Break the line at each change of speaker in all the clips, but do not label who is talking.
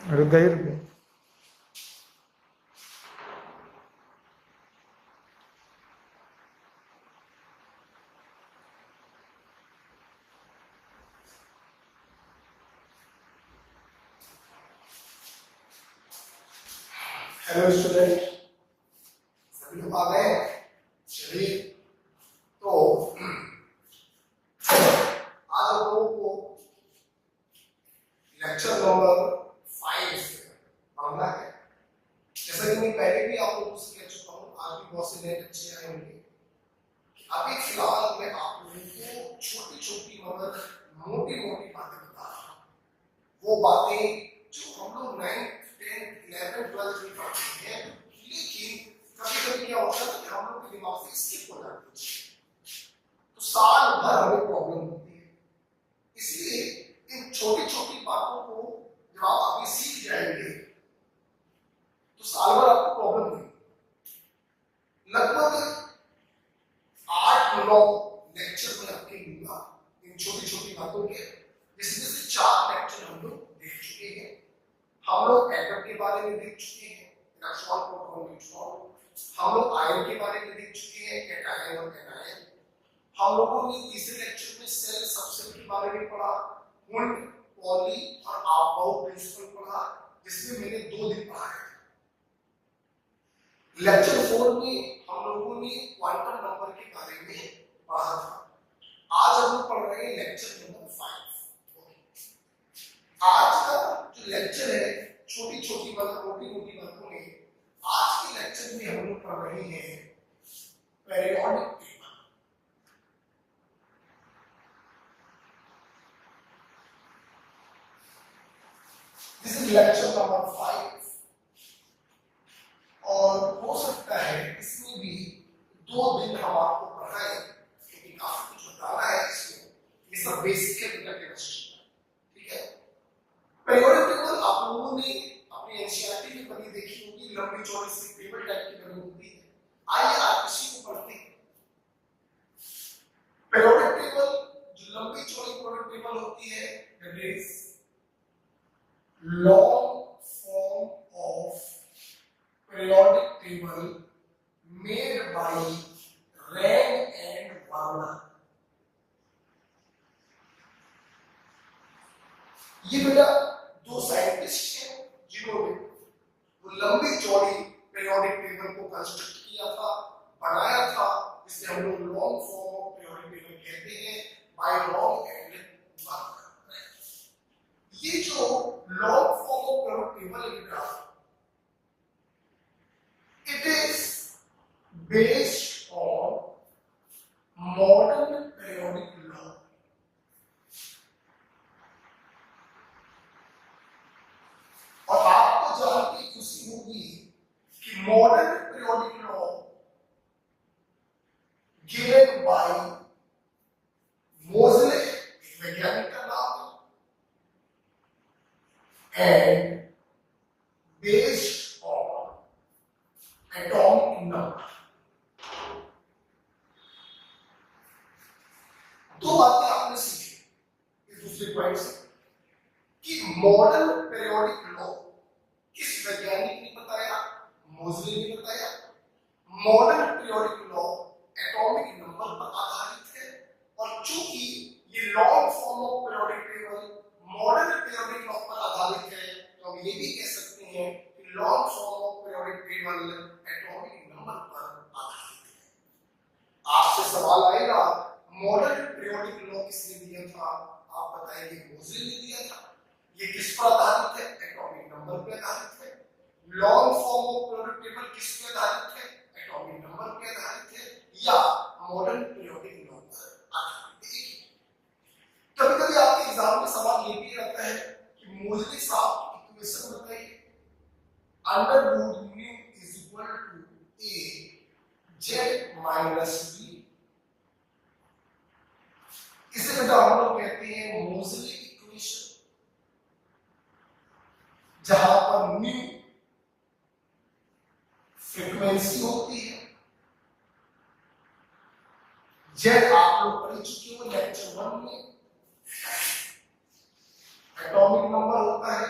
रुक गई।
Hello student, सभी लोग आ गए। चलिए, तो आज हम लोगों को लेक्चर नंबर 5 पढ़ना है। जैसा कि मैं पहले भी आप लोगों से कह चुका हूँ, आज भी बहुत से नए बच्चे आए होंगे। अभी फिलहाल मैं आप लोगों को छोटी छोटी मगर मोटी मोटी बातें बता रहा हूँ। वो बातें जो हम लोग 9th 10th 11th 12th में पढ़ते हैं, लेकिन कभी कभी क्या होता है कि हम लोग के दिमाग से स्किप हो जाती है, तो साल भर हमें प्रॉब्लम होती है। इसलिए इन छोटी छोटी बातों को जब आप अभी सीख जाएंगे तो साल भर आपको प्रॉब्लम नहीं। लगभग 8-9 लेक्चर में आपके लूंगा इन छोटी छोटी बातों के, जिसमें से 4 लेक्चर हम लोग देख चुके हैं। हम लोग एटम के बारे में देख चुके हैं, इलेक्ट्रॉन प्रोटॉन न्यूट्रॉन। हम लोग आयन के बारे में देख चुके हैं, कैटायन और एनायन। हम लोगों ने तीसरे लेक्चर में सेल सबसेट के बारे में पढ़ा, वुंड, पॉली और आपबाउ प्रिंसिपल पढ़ा, जिसमें मैंने 2 दिन पढ़ाया। लेक्चर 4 में हम लोगों ने क्वांटम नंबर के बारे में पढ़ा था। आज हम लोग पढ़ रहे हैं लेक्चर नंबर 5। आज का जो लेक्चर है छोटी छोटी बातों मोटी मोटी बातों में, आज के लेक्चर में हम लोग पढ़ रहे हैं periodic table. This is lecture number 5 और हो सकता है इसमें भी 2 दिन हम आपको पढ़ाएं, क्योंकि काफी कुछ बताना है इसमें। ये सब बेसिक है केमिस्ट्री, ठीक है। पेरियोडिक टेबल आप लोगों ने अपनी एनसीईआरटी में कभी देखी होगी, लंबी चौड़ी सी टेबल टाइप की बनी होती है। आइए आप इसी को पढ़ते हैं। पेरियोडिक टेबल जो लंबी चौड़ी पेरियोडिक टेबल होती है, that is long form of periodic table made by Rand and Wagner। ये बेटा 2 साइंटिस्ट हैं जिन्होंने वो लंबी चौड़ी periodic table को कंस्ट्रक्ट किया था, बनाया था, जिसे हम लोग long form of periodic table कहते हैं, by Rand and Wagner। ये जो long form of periodic table है बेटा, it is based on modern periodic law। और आपको जान के खुशी होगी कि modern periodic law given by मोज़ले, एक वैज्ञानिक का नाम है, and based on atomic number। 2 बातें आपने सीखी इस दूसरे पॉइंट से कि मॉडर्न पेरियोडिक लॉ किस वैज्ञानिक ने बताया, मोज़ले ने बताया। Modern periodic law atomic number पर आधारित है, और चूंकि ये long form of periodic table modern periodic law पर आधारित है, तो हम ये भी कह सकते हैं कि long form of periodic table atomic number पर आधारित है। आपसे सवाल आएगा, मॉडर्न पेरियोडिक लॉ किसने दिया था? आप बताएंगे मोज़ले ने दिया था। ये किस पर आधारित है? एटॉमिक नंबर पर आधारित है। Long form of periodic table किस पर आधारित है? एटॉमिक नंबर पर आधारित है, या मॉडर्न पेरियोडिक लॉ पर आधारित है। कभी कभी आपके एग्जाम में सवाल ये भी रहता है कि मोज़ले साहब की इक्वेशन बताइए, under root mu is equal to A Z minus b. इसे बेटा हम लोग कहते हैं मोज़ले इक्वेशन, जहां पर म्यू फ्रीक्वेंसी होती है, जेड आप लोग पढ़ चुके हो लेक्चर 1 में, एटॉमिक नंबर होता है,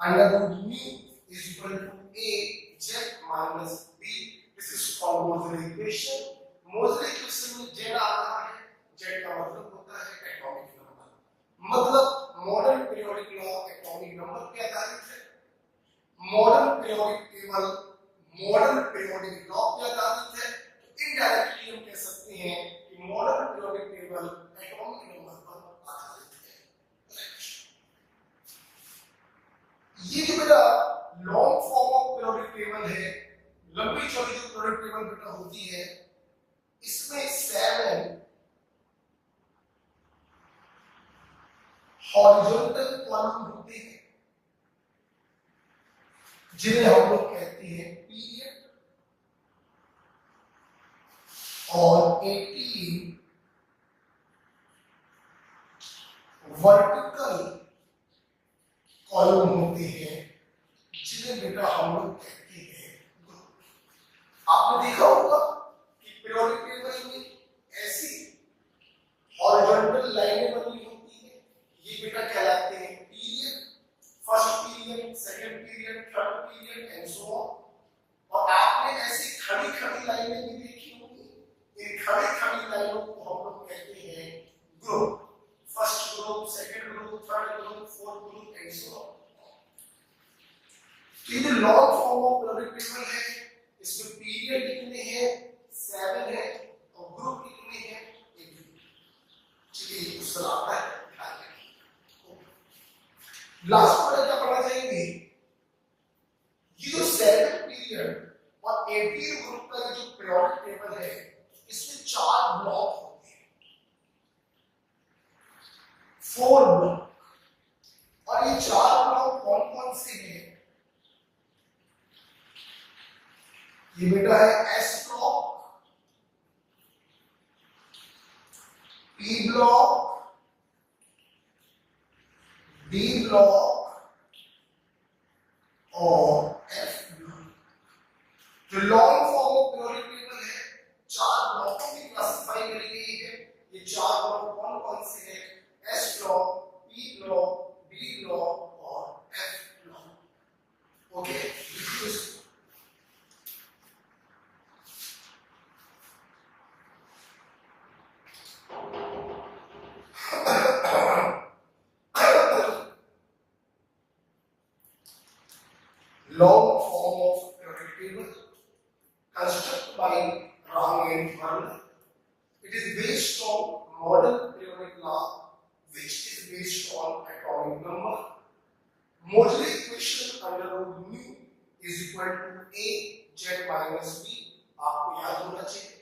under root mu is equal to a z माइनस b. This is called Moseley equation. Moseley equation में z आ रहा है, z का मतलब होता है एटॉमिक नंबर. मतलब modern periodic law atomic number पे आधारित है. Modern periodic table modern periodic law पे आधारित है. तो इनडायरेक्टली हम कह सकते हैं कि modern periodic table atomic number पर आधारित है. ये जो बेटा long form of periodic table है, लंबी चौड़ी जो पीरियोडिक टेबल बेटा होती है, इसमें 7 हॉरिजॉन्टल कॉलम होते हैं जिन्हें हम लोग कहते हैं पीरियड, और 18 वर्टिकल कॉलम होते हैं जिन्हें बेटा हम लोग कहते हैं ग्रुप. आपने देखा होगा कि पीरियोडिक टेबल में ऐसी हॉरिजॉन्टल लाइनें बनी होती हैं, ये बेटा कहलाते हैं period. First period, second period, third period and so on. और आपने ऐसी खड़ी खड़ी लाइनें भी देखी होंगी. इन खड़ी खड़ी लाइनों को हम लोग कहते हैं group. First group, second group, third group, fourth group and so on. तो ये long form of periodic table है. इसमें पीरियड कितने हैं? 7 है. और ग्रुप कितने हैं? 18. चलिए दूसरा आता है. लास्ट में क्या पढ़ना चाहेंगे? ये जो 7 पीरियड और 18 ग्रुप का जो पीरियोडिक टेबल है, इसमें 4 ब्लॉक होते हैं, 4 ब्लॉक. और ये 4 ब्लॉक कौन कौन से हैं? ये बेटा है S block, P block, D block और एफ ब्लॉक. जो long form of periodic table है, 4 ब्लॉकों में क्लासिफाई करी गई है. ये 4 ब्लॉक कौन कौन से हैं? S block, P block, D block और F block. Okay, long form of periodic table constructed by Rang and Varner. It is based on modern periodic law, which is based on atomic number. Modular equation under root mu is equal to a z minus b. आपको याद होना चाहिए.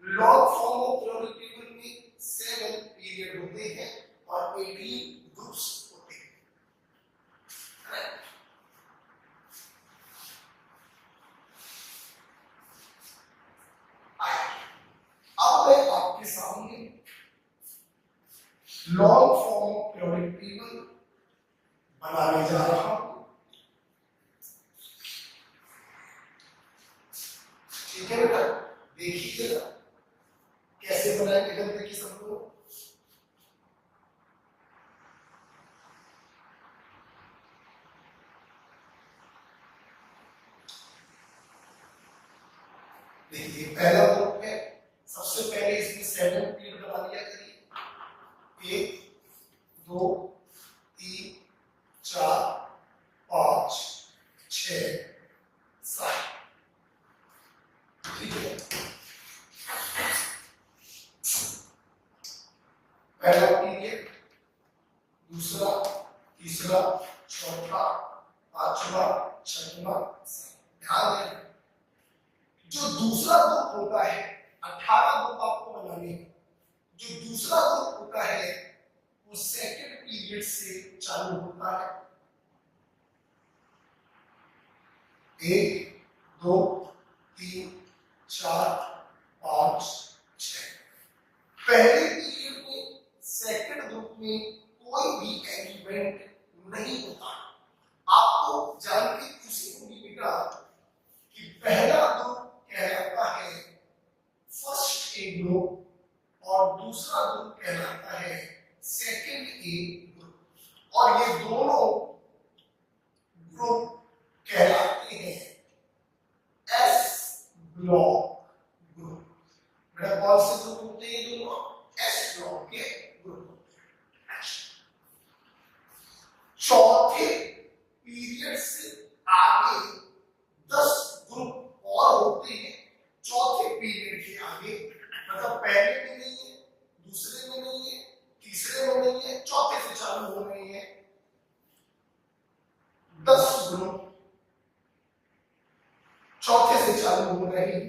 long form of periodic table में 7 period होते हैं और 18 groups होते हैं. अब मैं आपके सामने long form of periodic table बनाने जा रहा हूं. ठीक है बेटा, देखिएगा कैसे बनाएंगे. देखिए सब लोग, देखिए पहला ग्रुप है. सबसे पहले इसमें 7 पीरियड बना लिया करिए. 1 2 3 4 5 6 7. ठीक है, पहला पीरियड, दूसरा, तीसरा, चौथा, पांचवा, छठवां. ध्यान दें, जो दूसरा ग्रुप होता है, 18 ग्रुप आपको बनाने हैं. जो दूसरा ग्रुप होता है वो सेकंड पीरियड से चालू होता है. 1 2 3 4 5 6. पहले पीरियड में सेकंड ग्रुप में कोई भी एलिमेंट नहीं होता. आपको जान के खुशी होगी बेटा कि पहला ग्रुप कहलाता है फर्स्ट ए ग्रुप और दूसरा ग्रुप कहलाता है सेकंड ए ग्रुप. और ये दोनों ब्लॉक ग्रुप। मेरा कौन से ग्रुप होते हैं दोनों? एस ब्लॉक के ग्रुप। चौथे पीरियड से आगे 10 ग्रुप और होते हैं चौथे पीरियड के आगे, मतलब पहले में नहीं है, दूसरे में नहीं है, तीसरे में नहीं है, चौथे से चालू हो रहे हैं 10 ग्रुप चौथे से चालू हो रहे हैं।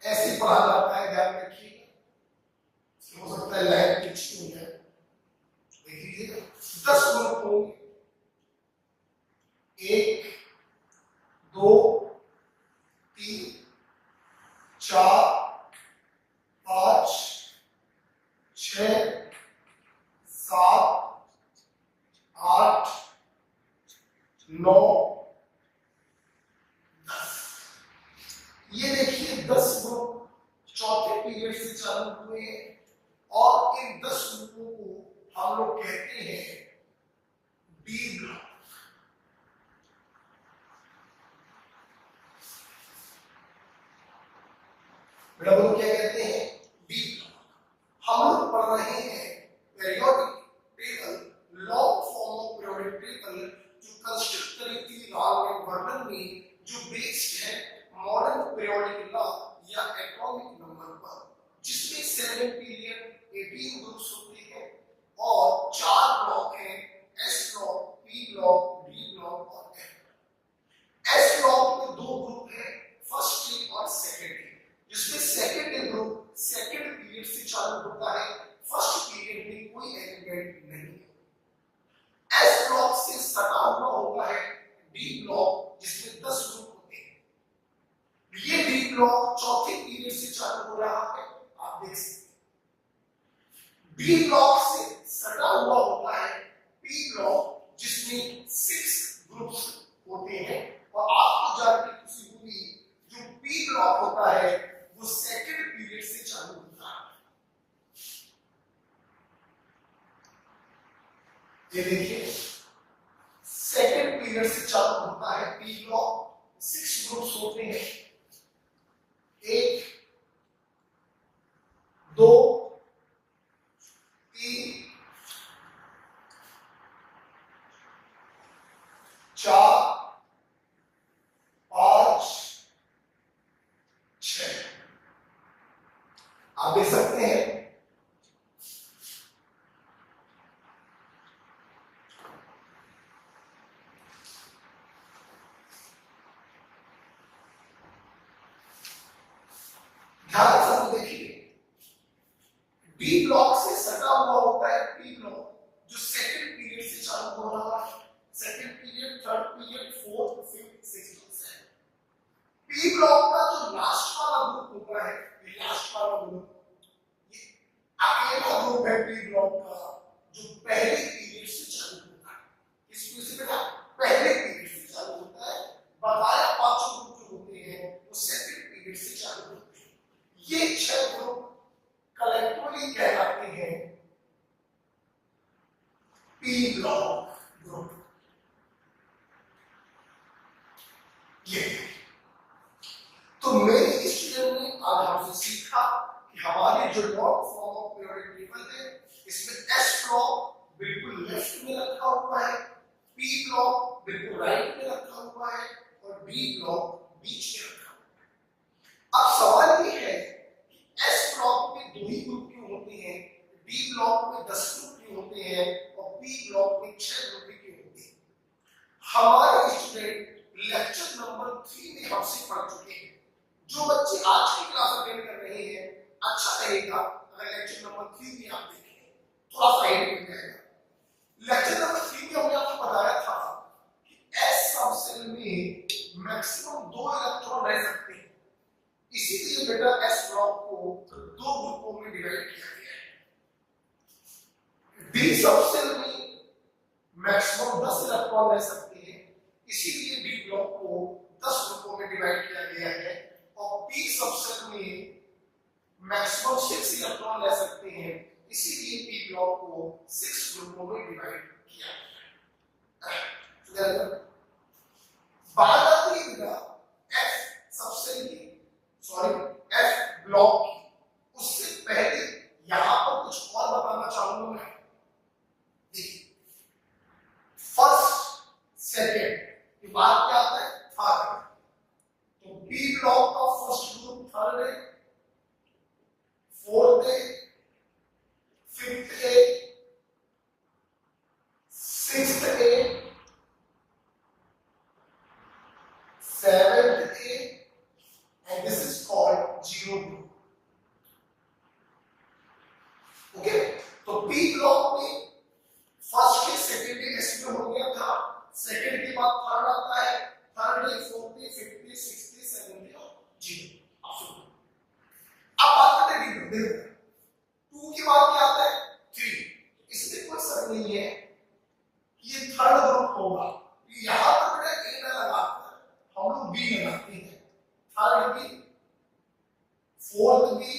ऐसे पढ़ा जाता है, ध्यान रखिएगा, हो सकता है लाइन पिछड़ी हो जाए। देखिए 10 ग्रुप होंगे, 1 2 3 4 5 6 7 8 9 10। ये देखिए 10 ग्रुप चौथे पीरियड से चालू हुए हैं और इन 10 ग्रुपों को हम लोग कहते हैं डी ब्लॉक। बेटा वो क्या कहते हैं? D block. हम लोग पढ़ रहे हैं periodic table, long form of periodic table जो कंस्ट्रक्ट करी थी राव एंड वर्नन ने, जो बेस्ड है मॉडर्न पीरियोडिक लॉ या एटॉमिक नंबर पर, जिसमें 7 पीरियड 18 ग्रुप्स होते हैं और 4 ब्लॉक हैं, S block, P block, D block और एफ। एस ब्लॉक में 2 ग्रुप हैं, फर्स्ट डे और सेकंड डे, जिसमें second day group second period से चालू होता है, फर्स्ट पीरियड में कोई एलिमेंट नहीं है। एस ब्लॉक से सटा हुआ होता है डी ब्लॉक, जिसमें 10 ग्रुप होते हैं। ये डी ब्लॉक चौथे पीरियड से चालू हो रहा है, आप देख सकते हैं। बी ब्लॉक से सटा हुआ होता है पी ब्लॉक, जिसमें 6 ग्रुप्स होते हैं और आपको जानने की खुशी हुई, जो पी ब्लॉक होता है वो सेकंड पीरियड से चालू होता है। ये देखिए सेकंड पीरियड से चालू होता है पी ब्लॉक, 6 ग्रुप्स होते हैं, 1 2 3 4 5 6। आप देख सकते हैं ध्यान से देखिए, बी ब्लॉक से सटा हुआ होता है पी ब्लॉक, जो सेकंड पीरियड से चालू हो रहा है, second period, third period, fourth, fifth, sixth और सेवंथ। पी ब्लॉक का जो लास्ट वाला ग्रुप होता है, ये लास्ट वाला ग्रुप, ये अकेला ग्रुप है पी ब्लॉक का, जो पहले पीरियड से चालू होता है। इस पीरियड से बेटा पहले पीरियड से चालू होता है, बकाया 5 ग्रुप जो होते हैं वो सेकंड पीरियड से चालू होते हैं। ये 6 ग्रुप कलेक्टिवली कहलाते हैं पी ब्लॉक ग्रुप। ये तो मेरे स्टूडेंट ने आज हमसे सीखा कि हमारे जो long form of periodic table है, इसमें एस ब्लॉक बिल्कुल लेफ्ट में रखा हुआ है, पी ब्लॉक बिल्कुल राइट में रखा हुआ है और डी ब्लॉक बीच में रखा हुआ है। अब सवाल ये है कि एस ब्लॉक में 2 ही ग्रुप क्यों होते हैं, डी ब्लॉक में 10 ग्रुप क्यों होते हैं और पी ब्लॉक में 6 ग्रुप क्यों होते हैं? हमारे स्टूडेंट लेक्चर नंबर 3 में हमसे पढ़ चुके हैं। जो बच्चे आज की क्लास अटेंड कर रहे हैं, अच्छा रहेगा अगर लेक्चर नंबर 3 में आप देखें, थोड़ा सा आइडिया मिल जाएगा। लेक्चर नंबर 3 में हमने आपको बताया था कि एस सबसेल में मैक्सिमम 2 इलेक्ट्रॉन रह सकते हैं, इसीलिए बेटा एस ब्लॉक को 2 ग्रुपों में डिवाइड किया गया है। डी सबसेल में मैक्सिमम 10 इलेक्ट्रॉन रह सकते हैं, इसीलिए डी ब्लॉक को 10 ग्रुपों में डिवाइड किया गया है और पी सबसेल में मैक्सिमम 6 इलेक्ट्रॉन रह सकते हैं, इसीलिए पी ब्लॉक को 6 ग्रुपों में डिवाइड किया गया है। बात आती है एफ सबसेल मिल गया। 2 के बाद क्या आता है 3, इसमें कोई शक नहीं है कि ये थर्ड ग्रुप होगा। यहां पर बेटा ए ना लगाकर हम लोग बी लगाते हैं, third B, fourth B,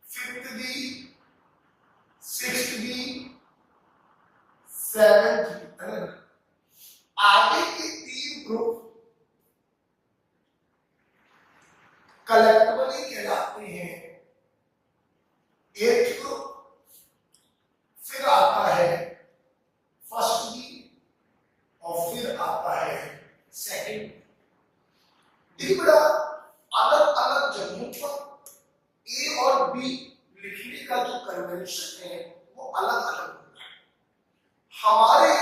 fifth B, sixth B, seventh B. आगे के 3 ग्रुप कलेक्टिवली कहलाते हैं एथ ग्रुप, फिर आता है फर्स्ट बी और फिर आता है सेकंड। देखिए बेटा अलग अलग जगहों पर ए और बी लिखने का जो कन्वेंशन है वो अलग अलग होता है। हमारे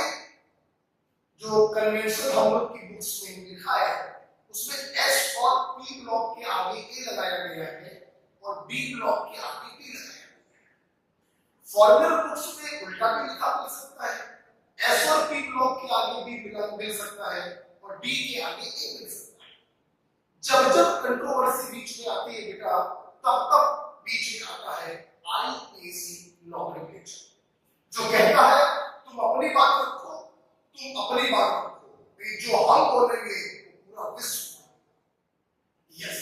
जो कन्वेंशन हम लोग की बुक्स में लिखा है उसमें एस और पी ब्लॉक के आगे ए लगाया गया है और बी ब्लॉक के आगे बी लगाया गया है। फॉर्मल बुक्स में उल्टा भी लिखा मिल सकता है, एस और पी ब्लॉक के आगे बी मिल सकता है और डी के आगे ए मिल सकता है। जब जब कंट्रोवर्सी बीच में आती है बेटा तब तब बीच में आता है आईपीसी नॉमिनेशन, जो कहता है तुम अपनी बात रखो, तुम अपनी बात रखो, जो हम बोलेंगे पूरा विश्व। यस,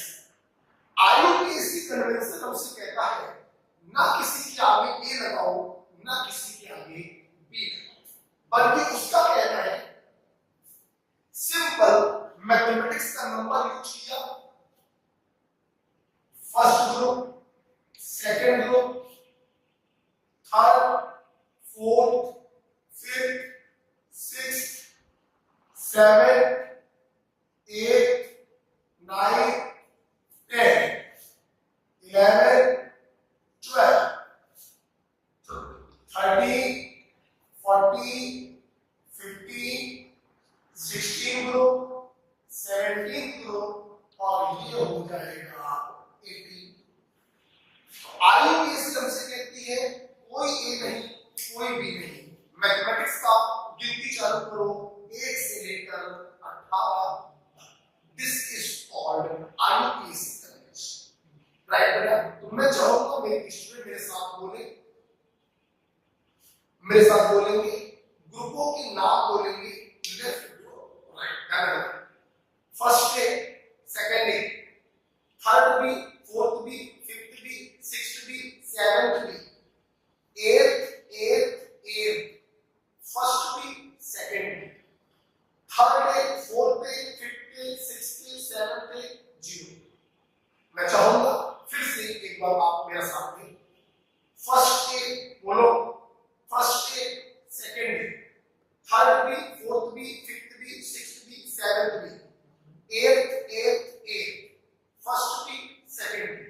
आईपीसी कन्वेंशन हमसे कहता है ना किसी के आगे ए लगाओ ना किसी के आगे बी लगाओ, बल्कि उसका कहना है सिंपल मैथमेटिक्स का नंबर यूज किया, first group, second group, third, fourth, fifth, sixth, seventh, eight, 9, 10, 11, 12, 13, 14, 15, 16 group, 17 group और ये हो जाएगा 18। आईपीएस हमसे कहती है कोई ए नहीं कोई बी नहीं, मैथमेटिक्स का गिनती चालू करो 1 से लेकर 18। This is called IPS convention, right बेटा? तो मैं चाहूंगा मेरे स्टूडेंट मेरे साथ बोलेंगे, ग्रुपों के नाम बोलेंगे, left to right. First A, second A, third B, fourth B, fifth B, sixth B, seventh B, eighth, first B, second B, third A, fourth A, fifth A, sixth A, seventh A, 0। मैं चाहूंगा फिर से एक बार आप मेरे साथ में first A बोलो, first A, second A, third B, fourth B, fifth B, sixth B, seventh B, eighth, first B, second B,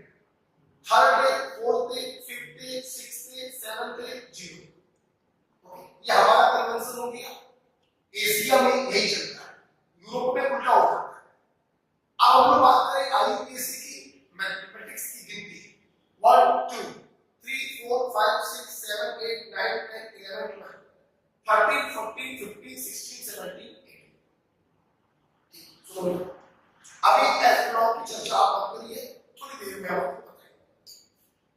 third A, fourth A, fifth A, sixth A, seventh A, 0। Okay, ये हमारा convention हो गया। Asia में यही चलता है, Europe में उल्टा हो जाता है। अब हम लोग बात करें आईपीएसी की मैथमेटिक्स की गिनती 1 2 3 4 5 6 7 8 9 10 11 12 13 14 15 16 17 18। सुनो अभी एफ ब्लॉक की चर्चा आप मत करिए, थोड़ी देर में आपको बताएंगे।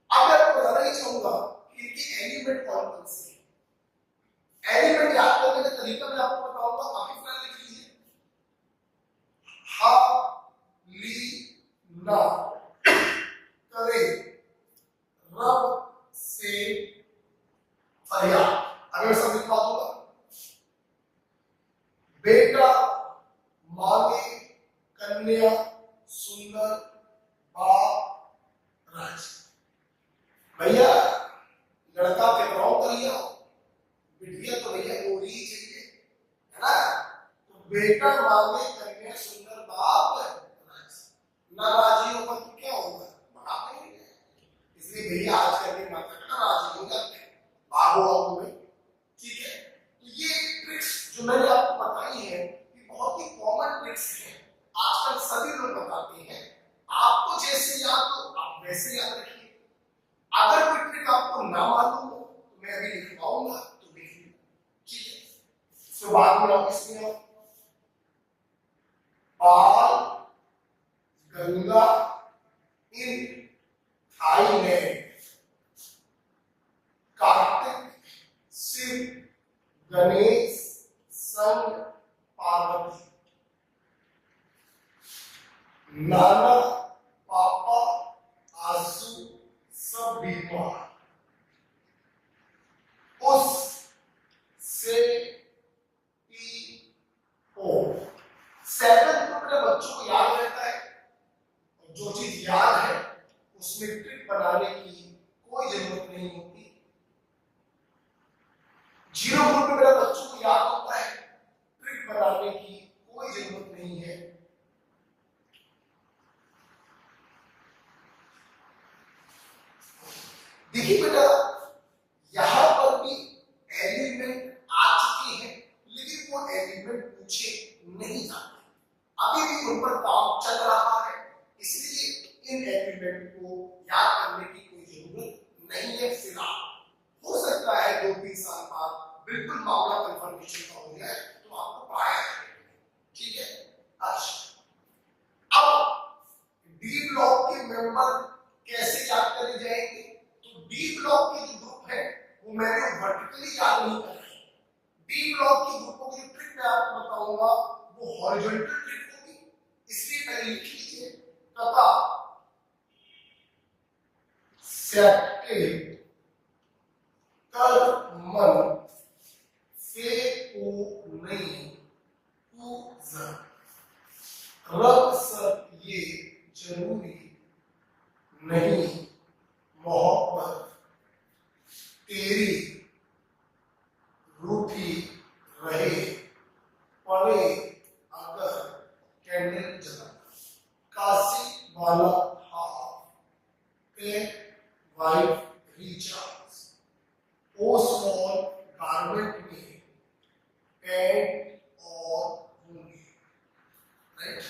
अब मैं आपको बताना ही चाहूंगा कि इनके एलिमेंट कौन कौन से हैं। एलिमेंट याद करने का तरीका मैं आपको बताऊंगा, अभी फिलहाल लिख लीजिए। हा ली ना करे रब से फरियाद, अगर समझ बात होगा। बेटा मांगे कन्या सुंदर बाप राज। भैया लड़का टकराव कर लिया, बिटिया तो भैया गोरी ही चाहिए, है ना? तो बेटा मांगे कन्या सुंदर बाप राज, ना राजी होगा तो क्या होगा? बड़ा नहीं है। इसलिए भैया आजकल के माता पिता राजी हो जाते हैं बाबू बाबू में, ठीक है? तो ये ट्रिक्स जो मैंने आपको बताई है ये बहुत ही कॉमन ट्रिक्स है, आजकल सभी लोग बताते हैं। आपको जैसे याद हो आप वैसे याद रखिए। अगर कोई ट्रिक आपको ना मालूम हो तो मैं अभी लिखवाऊंगा तो देख लीजिए, ठीक है? तो बाद में ऑफिस में आओ, बाल गंगा इन थाईलैंड नाना, पापा, आंसू, सब बीमार। उस से पी ओ। सेवन तो मेरे बच्चों को याद रहता है, और जो चीज याद है उसमें ट्रिक बनाने की कोई जरूरत नहीं होती। जीरो ग्रुप में मेरे बच्चों को याद होता है, ट्रिक बनाने की कोई जरूरत नहीं है। देखिए बेटा, यहां पर भी एलिमेंट आ चुके हैं, लेकिन वो एलिमेंट पूछे नहीं जाते, अभी भी उन पर काम चल रहा है, इसलिए इन एलिमेंट को याद करने की कोई जरूरत नहीं है फिलहाल। हो सकता है 2-3 साल बाद बिल्कुल मामला कन्फर्मेशन का हो जाए तो आपको पढ़ाया जाएगा, ठीक है। अच्छा, अब डी ब्लॉक के मेंबर कैसे याद करे जाएंगे? तो डी ब्लॉक के जो ग्रुप है वो मैंने वर्टिकली याद नहीं करना है। डी ब्लॉक के ग्रुपों की ट्रिक मैं आपको बताऊंगा वो हॉरिजॉन्टल ट्रिक होगी, इसलिए पहले लिख लीजिए तथा सेप्टेट कर मन से को नहीं रब सब ये जरूरी नहीं, मोहब्बत तेरी रूठी रहे पड़े अगर कैंडल जला। काशी वाला हाफ वाइफ रिचार्ज ओ स्मॉल गारमेंट में पैंट और lungi, right.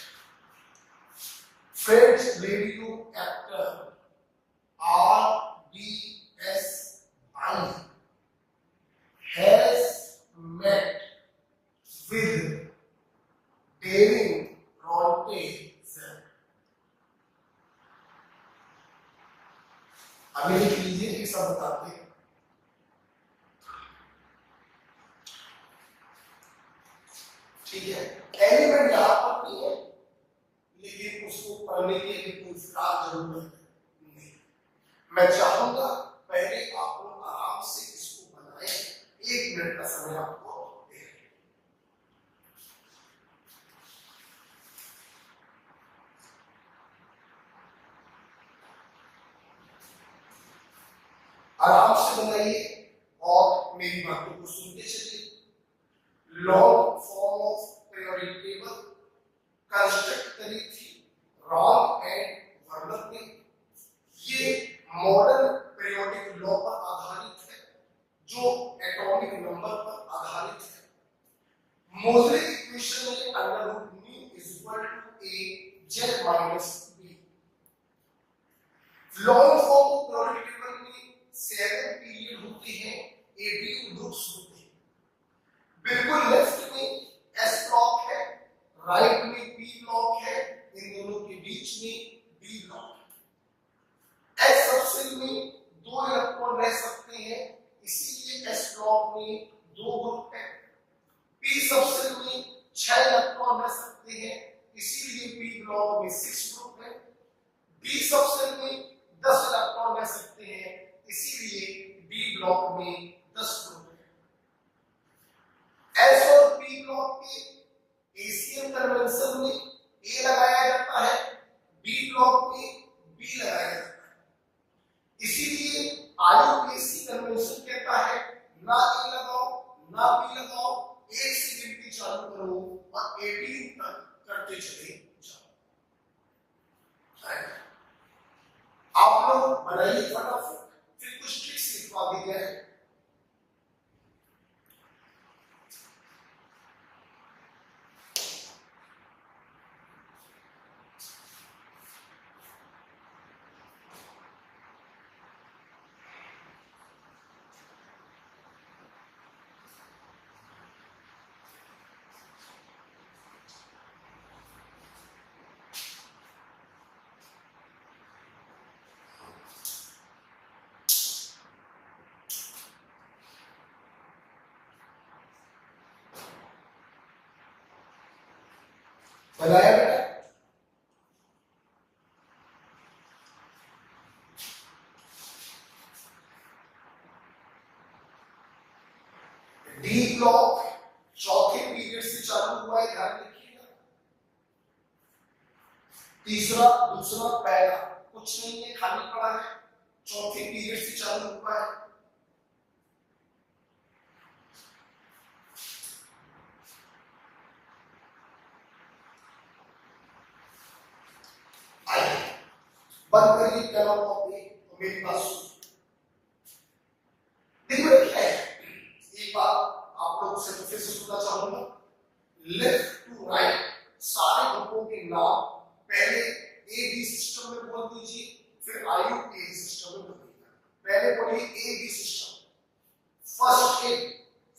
French radio actor RDSI has met with daring Rontes। अभी लिख लीजिए, ये सब बताते हैं। ठीक है, एलिमेंट यहां पर नहीं है, लेकिन उसको पढ़ने के लिए कोई फिलहाल जरूरत नहीं। मैं चाहूंगा पहले आप लोग आराम से इसको बनाएं, 1 मिनट का समय आपको दे। आराम से बनाइए और मेरी बातों को सुनते चलिए। Long form of periodic table construct करी थी रॉन एंड वर्नर ने। ये मॉडर्न पीरियोडिक लॉ पर आधारित है, जो एटॉमिक नंबर पर आधारित है। मोजले इक्वेशन में under root nu is equal to A Z minus B. Long form of periodic table में 7 पीरियड होते हैं, 18 ग्रुप्स होते हैं। बिल्कुल लेफ्ट में एस ब्लॉक है, राइट में पी ब्लॉक है, इन दोनों के बीच में डी ब्लॉक है। एस सबसेल में 2 इलेक्ट्रॉन रह सकते हैं, इसीलिए एस ब्लॉक में 2 ग्रुप है। पी सबसेल में 6 इलेक्ट्रॉन रह सकते हैं, इसीलिए पी ब्लॉक में 6 ग्रुप है। डी सबसेल में 10 इलेक्ट्रॉन रह सकते हैं, इसीलिए डी ब्लॉक में 10 ग्रुप है। एस और पी ब्लॉक के एसीएम कन्वेंशन में ए लगाया जाता है, डी ब्लॉक में बी लगाया जाता है। इसीलिए आईयूपीएसी कन्वेंशन कहता है ना ए लगाओ ना बी लगाओ, 1 से गिनती चालू करो और 18 तक करते चले जाओ। आप लोग बनाइए फटाफट, फिर कुछ ट्रिक्स लिखवा दी गए। बनाया बेटा? तीसरा, दूसरा, पहला कुछ नहीं है, खाली पड़ा है, चौथी पीरियड से चालू हुआ है। बंद करिए कलम कॉपी और मेरी बात सुनिए। देखिए क्या है, एक बात आप लोगों से फिर से सुनना चाहूंगा। लेफ्ट टू राइट सारे ग्रुपों के नाम पहले ए बी सिस्टम में बोल दीजिए, फिर IUPAC सिस्टम में बोलिएगा। पहले बोलिए A B system, first A,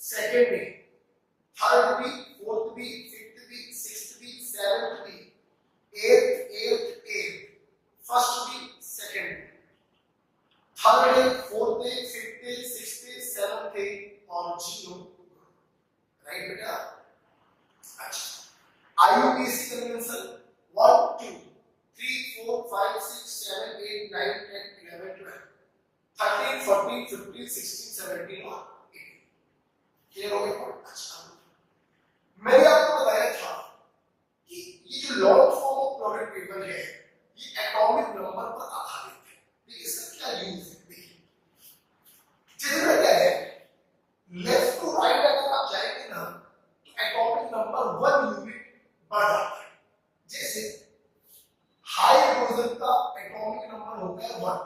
second A, third B, fourth B, fifth B, sixth B, seventh B, eighth A, first B, second B, third A, fourth A, fifth A, sixth A, seventh A और zero. Right बेटा? अच्छा, IUPAC convention 1 2 3 4 5 6 7 8 9 10 11 12 13 14 15 16 17 और 18। Clear हो गया? अच्छा, मैंने आपको बताया था कि ये जो long form of product table है ये एटॉमिक नंबर पर आधारित है। देखिए इसका क्या यूज है। देखिए जिसमें क्या है, लेफ्ट टू राइट अगर आप जाएंगे ना तो एटॉमिक नंबर 1 यूनिट बढ़ जाता है। जैसे हाइड्रोजन का एटॉमिक नंबर होता है 1,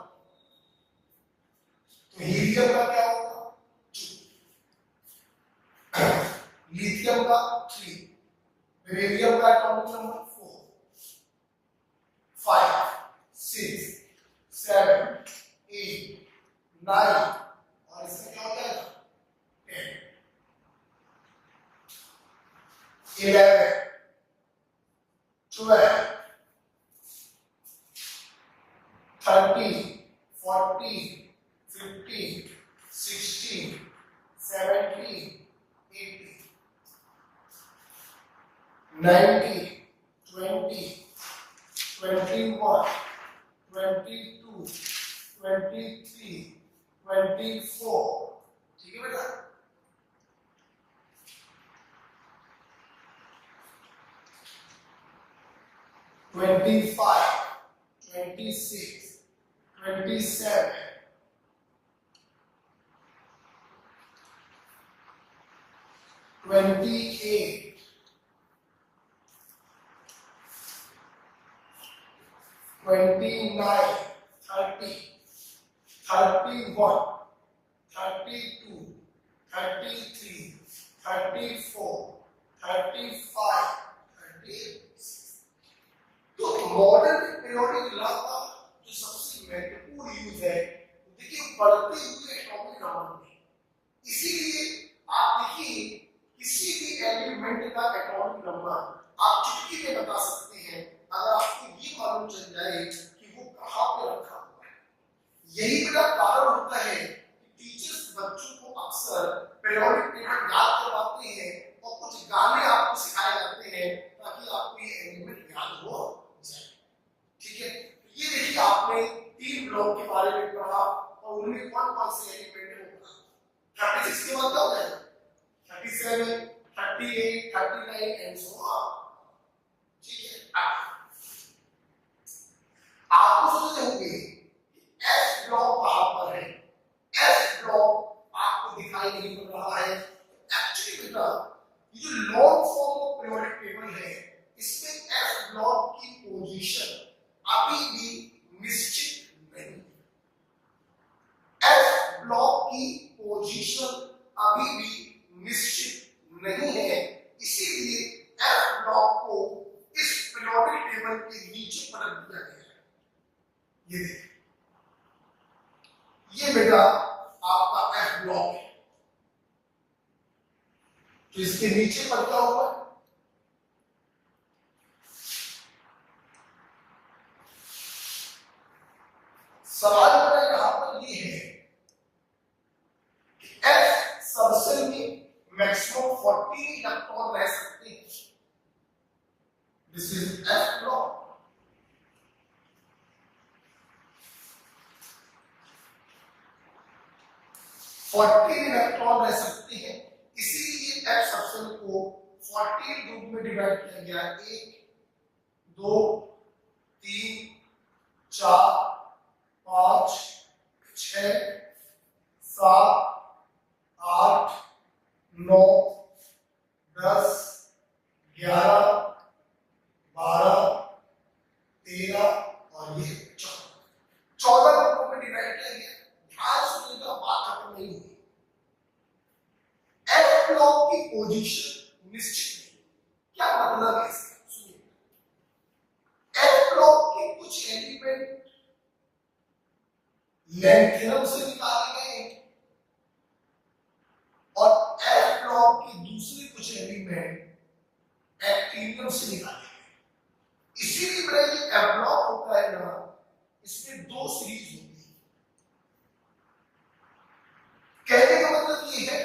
तो हीलियम का क्या होगा 2, लिथियम का 3, बेरिलियम का एटॉमिक नंबर 4, 5 6 7 8 9 और इसमें क्या हो जाएगा 10 11 12 13 14 15 16 17 18 19 20 21 22 23 24। ठीक है बेटा? 25 26 27 28 29 30 31 32 33 34 35 36। तो मॉडर्न पीरियोडिक लॉ का जो सबसे महत्वपूर्ण यूज है, देखिए बढ़ते हुए एटॉमिक नंबर में। इसीलिए आप देखिए किसी भी एलिमेंट का एटॉमिक नंबर आप चुटकी में बता सकते हैं अगर आपको ये मालूम चल जाए कि वो कहां पे रखा हुआ है। यही बड़ा कारण होता है कि टीचर्स बच्चों को अक्सर पीरियोडिक टेबल याद करवाते हैं और कुछ गाने आपको सिखाए जाते हैं ताकि आपको ये एलिमेंट याद हो जाए। ठीक है? ये देखिए आपने 3 ब्लॉक के बारे में पढ़ा और उनमें कौन-कौन से एलिमेंट है वो पढ़ा। 36 के बाद क्या हो जाएगा 37 38 39 एंड सो ऑन। ठीक है? आपको सोचते होंगे एस ब्लॉक कहां पर है। एस ब्लॉक आपको दिखाई नहीं पड़ रहा है। एक्चुअली बेटा ये जो long form of periodic table है इसमें एस ब्लॉक की पोजीशन अभी भी निश्चित नहीं। एस ब्लॉक की पोजीशन अभी भी निश्चित नहीं है, इसीलिए एफ ब्लॉक को इस पीरियोडिक टेबल के नीचे पर रख दिया गया है। ये देखिए, ये बेटा आपका एफ ब्लॉक है। तो इसके नीचे पर क्या होगा सवाल मेरा यहां पर ये है कि एफ सबसेल में मैक्सिमम 40 इलेक्ट्रॉन रह सकते हैं। This is F block. Electron रह सकते हैं, इसीलिए एफ सबसेल को 40 ग्रुप में डिवाइड किया गया। 1 2 कुछ एलिमेंट लेंथ थ्योरम से निकाले गए और एफ ब्लॉक के दूसरे कुछ एलिमेंट एक्टिनियम से निकाले गए। इसीलिए मेरा ये एफ ब्लॉक होता है ना, इसमें दो सीरीज होती है। कहने का मतलब ये है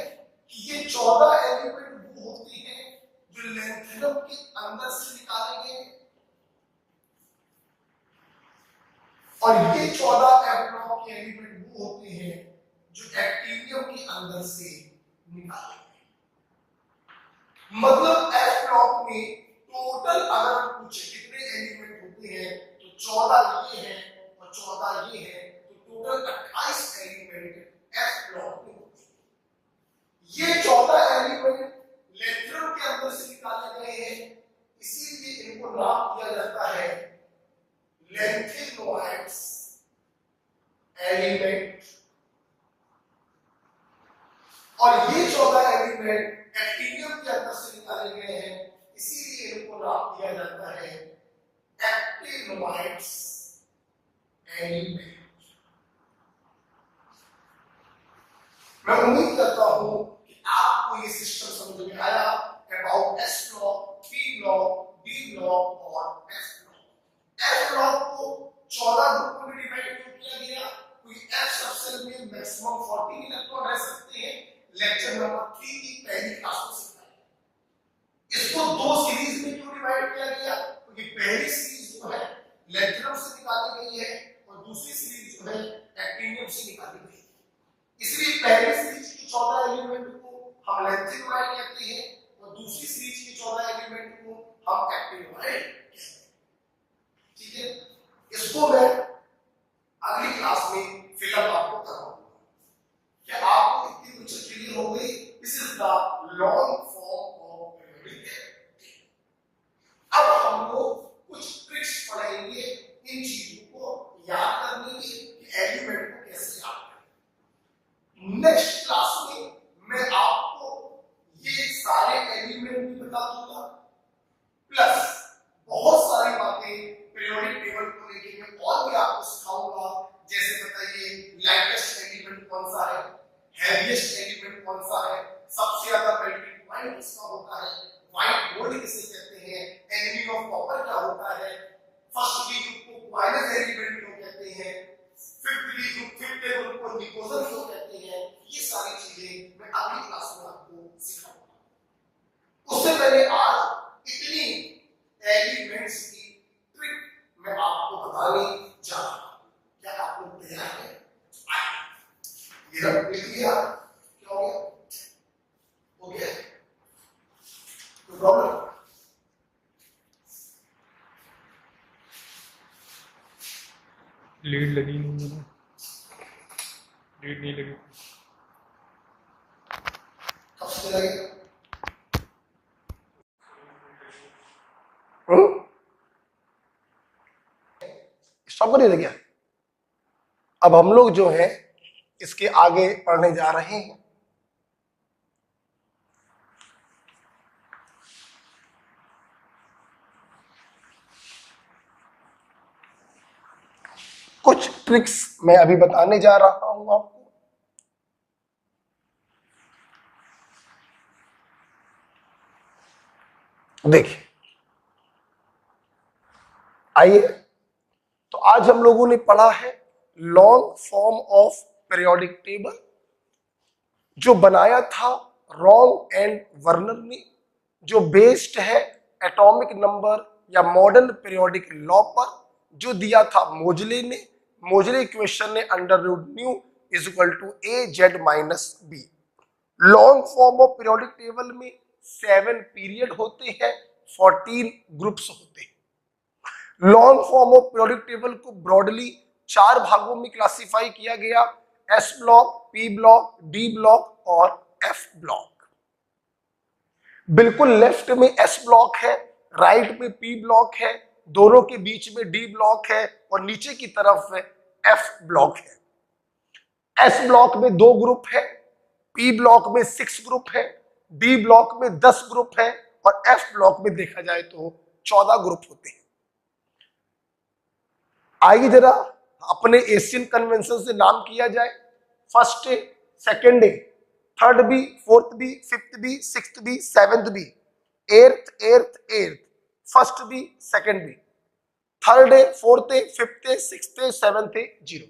कि ये 14 एलिमेंट वो होते हैं जो लेंथ थ्योरम के अंदर से निकाले गए और ये 14 एफ ब्लॉक के एलिमेंट वो होते हैं जो एक्टिनियम के अंदर से निकाले गए। मतलब एफ ब्लॉक में टोटल अगर पूछे कितने एलिमेंट होते हैं तो 14 ये हैं और 14 ये हैं, तो टोटल 28 एलिमेंट एफ ब्लॉक में होते हैं। ये 14 एलिमेंट लेंथ थ्योरम के अंदर से निकाले गए हैं, इसीलिए इनको नाम दिया जाता है लेंथेनोइड्स एलिमेंट। और ये 14 एलिमेंट एक्टिनियम के अंदर से निकाले गए हैं, इसीलिए इनको नाम दिया जाता है एक्टिनोइड्स एलिमेंट। मैं उम्मीद करता हूं कि आपको ये सिस्टम समझ में आया about S block, P block, D block और एफ ब्लॉक। एफ ब्लॉक को 14 ग्रुपों में डिवाइड किया गया। कोई एफ सबसेल में मैक्सिमम 14 इलेक्ट्रॉन रह सकते हैं। लेक्चर नंबर 3 की पहली क्लास में सिखाया। इसको दो सीरीज में क्यों डिवाइड किया गया? क्योंकि पहली सीरीज जो है लेंथ थ्योरम से निकाली गई है और दूसरी सीरीज जो है एक्टिनियम से निकाली गई है। इसलिए पहली सीरीज की 14 एलिमेंट को हम लेंथेनोइड कहते हैं और दूसरी सीरीज की 14 एलिमेंट को हम एक्टिनोइड कहते हैं। ठीक है, इसको मैं अगली क्लास में फिलअप आपको कराऊंगा। क्या आपको इतनी कुछ क्लियर हो गई? This is the long form of periodic table. अब हम लोग कुछ ट्रिक्स पढ़ेंगे इन चीजों को याद करने की कि एलिमेंट को कैसे याद करें। नेक्स्ट क्लास में मैं आपको ये सारे एलिमेंट भी बता दूंगा, प्लस बहुत सारी बातें पीरियोडिक टेबल को लेके मैं और भी आपको सिखाऊंगा। जैसे बताइए लाइटेस्ट एलिमेंट कौन सा है, हैवीएस्ट एलिमेंट कौन सा है, सबसे ज्यादा मेल्टिंग पॉइंट किसका होता है, व्हाइट बोर्ड किसे कहते हैं, एनिमी ऑफ कॉपर क्या होता है, फर्स्ट डी ग्रुप को क्वाइलेंस एलिमेंट क्यों कहते हैं, फिफ्थ ग्रुप को निकोजन क्यों कहते हैं। ये सारी चीजें मैं अगली क्लास में आपको सिखाऊंगा। उससे पहले आज इतनी एलिमेंट्स की ट्रिक मैं आपको बताने जा रहा हूं। क्या आप लोग तैयार हैं? ये रख लिया, क्या हो गया? हो गया, कोई प्रॉब्लम?
लीड लगी नहीं है, लीड नहीं लगी।
कब से लगेगा? सबको नहीं लगे। अब हम लोग जो है इसके आगे पढ़ने जा रहे हैं। कुछ ट्रिक्स मैं अभी बताने जा रहा हूं आपको। देखिए, आइए, तो आज हम लोगों ने पढ़ा है long form of periodic table, जो बनाया था रॉन्ग एंड वर्नर ने, जो बेस्ड है एटॉमिक नंबर या मॉडर्न पीरियोडिक लॉ पर, जो दिया था मोजले ने। मोजले इक्वेशन ने under root nu is equal to A Z minus B. Long form of periodic table में 7 पीरियड होते हैं, 14 ग्रुप्स होते हैं। Long form of periodic table को ब्रॉडली 4 भागों में क्लासिफाई किया गया, S block, P block, D block और एफ ब्लॉक। बिल्कुल लेफ्ट में एस ब्लॉक है, राइट में पी ब्लॉक है, दोनों के बीच में डी ब्लॉक है और नीचे की तरफ एफ ब्लॉक है। एस ब्लॉक में 2 ग्रुप है, पी ब्लॉक में 6 ग्रुप है, डी ब्लॉक में 10 ग्रुप है और एफ ब्लॉक में देखा जाए तो 14 ग्रुप होते हैं। आइए जरा अपने एशियन कन्वेंशन से नाम किया जाए। First A, second A, third B, fourth B, fifth B, sixth B, seventh B, eighth eighth eighth, first B, second B, third A, fourth A, fifth A, sixth A, seventh A, zero.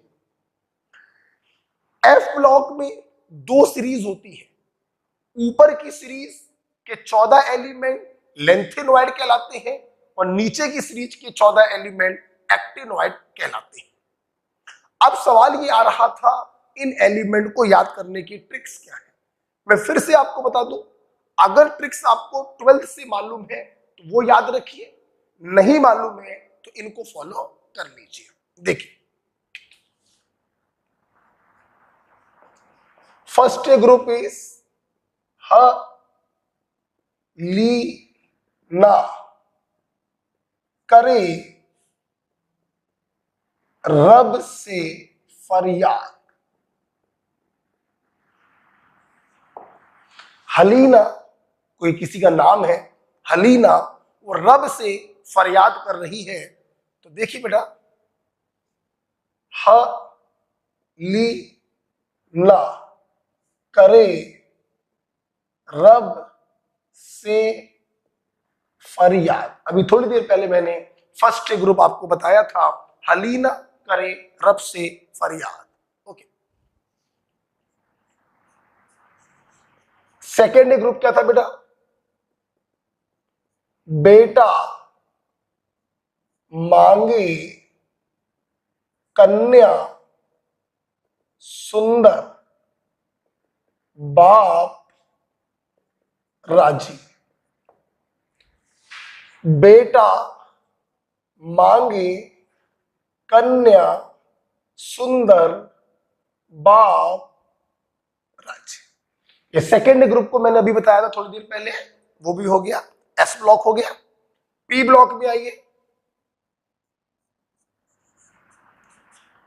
F block में दो series होती है। ऊपर की series के 14 element lanthanoid कहलाते हैं और नीचे की सीरीज के 14 एलिमेंट एक्टिनॉइड कहलाते हैं। अब सवाल ये आ रहा था, इन एलिमेंट को याद करने की ट्रिक्स क्या है। मैं फिर से आपको बता दूं, अगर ट्रिक्स आपको 12th से मालूम है तो वो याद रखिए, नहीं मालूम है तो इनको फॉलो कर लीजिए। देखिए, फर्स्ट ग्रुप इज लीना, करे रब से फरियाद। हलीना कोई किसी का नाम है, हलीना वो रब से फरियाद कर रही है। तो देखिए बेटा, हलीना करे रब से फरियाद। अभी थोड़ी देर पहले मैंने फर्स्ट ग्रुप आपको बताया था, हलीना करे रब से फरियाद। ओके, सेकेंड ग्रुप क्या था बेटा? बेटा मांगे कन्या सुंदर, बाप राजी। बेटा मांगे कन्या सुंदर, बाप राजी। ये सेकेंड ग्रुप को मैंने अभी बताया था थोड़ी देर पहले, वो भी हो गया, एस ब्लॉक हो गया। पी ब्लॉक में आइए,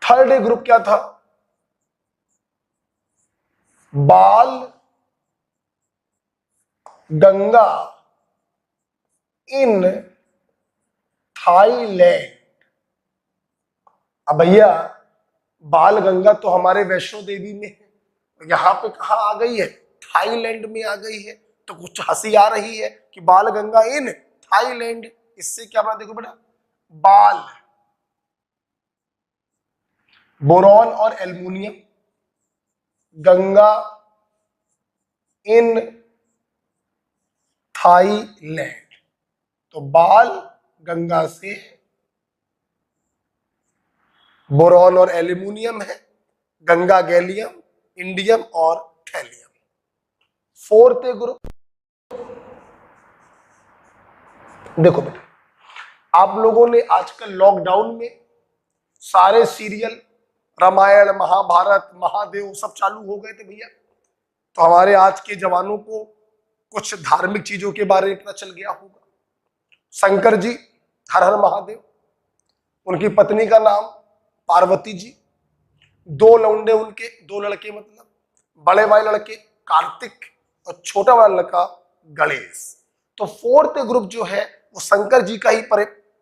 थर्ड ग्रुप क्या था? बाल गंगा इन थाईलैंड। अब भैया, बाल गंगा तो हमारे वैष्णो देवी में है, यहां पे कहां आ गई है? थाईलैंड में आ गई है। तो कुछ हंसी आ रही है कि बाल गंगा इन थाईलैंड, इससे क्या बना? देखो बेटा, बाल, बोरॉन और एल्युमिनियम, गंगा इन थाईलैंड। तो बाल गंगा से बोरॉन और एल्युमिनियम है, गंगा गैलियम, इंडियम और थैलियम। फोर्थ ग्रुप, देखो बेटा, आप लोगों ने आजकल लॉकडाउन में सारे सीरियल, रामायण, महाभारत, महादेव सब चालू हो गए थे भैया। तो हमारे आज के जवानों को कुछ धार्मिक चीजों के बारे में पता चल गया होगा। शंकर जी, हर हर महादेव, उनकी पत्नी का नाम पार्वती जी, दो लौंडे उनके, दो लड़के मतलब, बड़े वाले लड़के कार्तिक और छोटा वाला लड़का गणेश। तो फोर्थ ग्रुप जो है वो शंकर जी का ही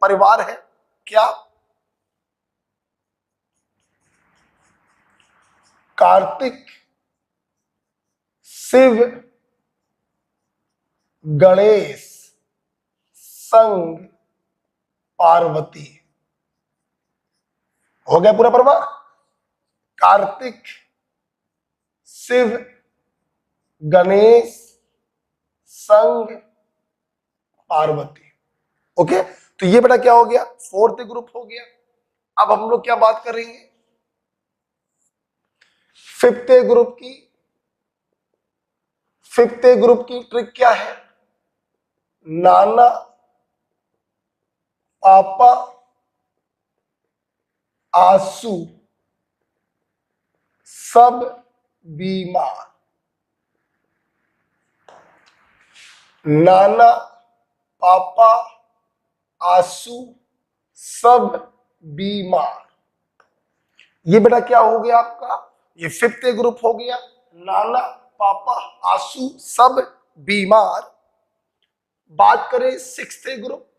परिवार है। क्या? कार्तिक, शिव, गणेश संग पार्वती। हो गया पूरा परिवार? कार्तिक, शिव, गणेश संग पार्वती। ओके, तो ये बेटा क्या हो गया? फोर्थ ग्रुप हो गया। अब हम लोग क्या बात करेंगे? फिफ्थ ग्रुप की। फिफ्थ ग्रुप की ट्रिक क्या है? नाना, पापा, आंसू, सब बीमार। नाना, पापा, आंसू, सब बीमार। ये बेटा क्या हो गया आपका? ये फिफ्थ ग्रुप हो गया। नाना, पापा, आंसू, सब बीमार। बात करें सिक्स्थ ग्रुप,